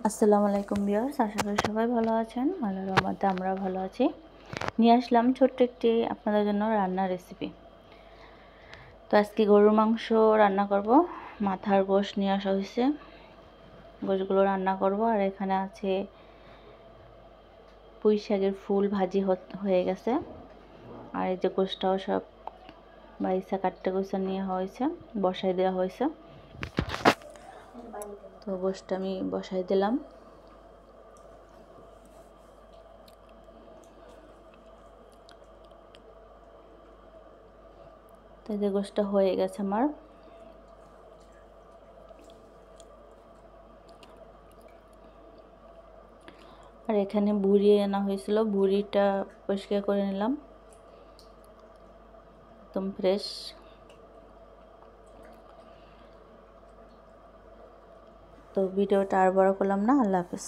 আসসালামু আলাইকুম ভিউয়ার্স, আশা করি সবাই ভালো আছেন। আল্লাহর রহমতে আমরা ভালো আছি। নিয়ে আসলাম ছোট্ট একটি আপনাদের জন্য রান্নার রেসিপি। তো আজকে গরুর মাংস রান্না করব। মাথার গোশত নিয়ে আসা হয়েছে, গোশতগুলো রান্না করব। আর এখানে আছে পুঁই শাকের ফুল ভাজি হয়ে গেছে। আর এই যে গোশতটাও সব বাইসা কাটতে গোসা নিয়ে হয়েছে, বসাই দেওয়া হয়েছে। তো গোশতটা আমি বসাই দিলাম। তো যে গোশতটা হয়ে গেছে আমার। আর এখানে ভুড়ি আনা হয়েছিল, ভুড়িটা পরিষ্কার করে নিলাম, একদম ফ্রেশ। তো ভিডিওটা আর বড় করলাম না, আল্লাহ হাফেজ।